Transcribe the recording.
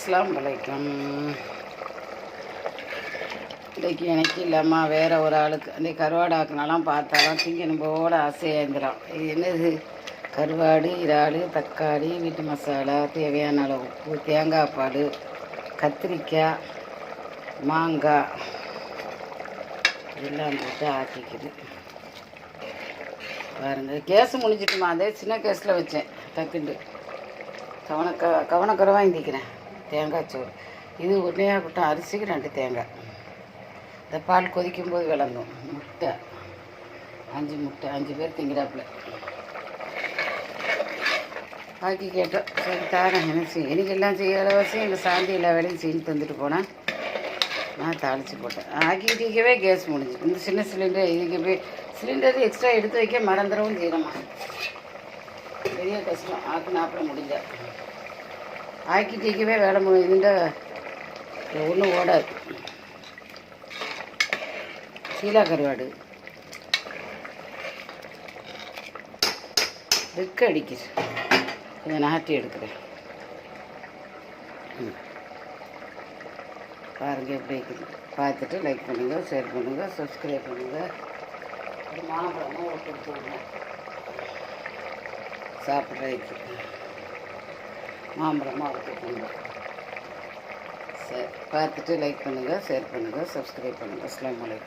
அஸ்ஸலாமு அலைக்கும். இன்றைக்கி எனக்கு இல்லாமல் வேறு ஒரு ஆளுக்கு அந்த கருவாடாக்குனாலாம் பார்த்தாலும் திங்கணும் போட ஆசையாக இருந்துடும். இது என்னது கருவாடு, இறால், தக்காளி, வீட்டு மசாலா, தேவையான அளவு உப்பு, தேங்காய் பால், கத்திரிக்காய், மாங்காய் எல்லாம் போட்டு ஆக்கிக்குது. பாருங்கள், கேஸு முடிஞ்சிட்டுமா. அதே சின்ன கேஸில் வச்சேன். டக்குண்டு கவனக்குறவாக இந்திக்கிறேன். தேங்காய் சோறு இது ஒன்றையாக கூட்டம் அரிசிக்கு 2 தேங்காய். இந்த பால் கொதிக்கும் போது விளங்கும். முட்டை 5 முட்டை, 5 பேர் திங்கிறாப்புல ஆக்கி கேட்டோம். சரி தாரேன். எனக்கு எல்லாம் செய்ய அளவாசியும் எங்கள் சாந்தி எல்லா வேலையும் செஞ்சு தந்துட்டு போனேன். நான் தாளித்து போட்டேன். ஆக்கிட்டிக்கவே கேஸ் முடிஞ்சு. இந்த சின்ன சிலிண்டர் இதுக்கு போய் சிலிண்டர் எக்ஸ்ட்ரா எடுத்து வைக்க மறந்துடவும் செய்யணுமா. பெரிய கஷ்டம். ஆக்குனாப்புல முடிஞ்ச ஆக்கிட்டிக்கவே வேலை இதுண்ட ஒன்றும் ஓடாது. சீலா கருவாடு வெக்க அடிக்குது. கொஞ்சம் நாட்டி எடுக்கிறேன். பாருங்கள் எப்படி இருக்குது. பார்த்துட்டு லைக் பண்ணுங்கள், ஷேர் பண்ணுங்கள், சப்ஸ்கிரைப் பண்ணுங்கள். ஒரு மாம்பழமாக ஒரு கொடுத்து விடுங்க சாப்பிட்றதுக்கு. மாம்பழமாக ஒரு கொடுத்துருங்க. சரி, பார்த்துட்டு லைக் பண்ணுங்கள், ஷேர் பண்ணுங்கள், சப்ஸ்கிரைப் பண்ணுங்கள். அஸ்ஸலாமு அலைக்கும்.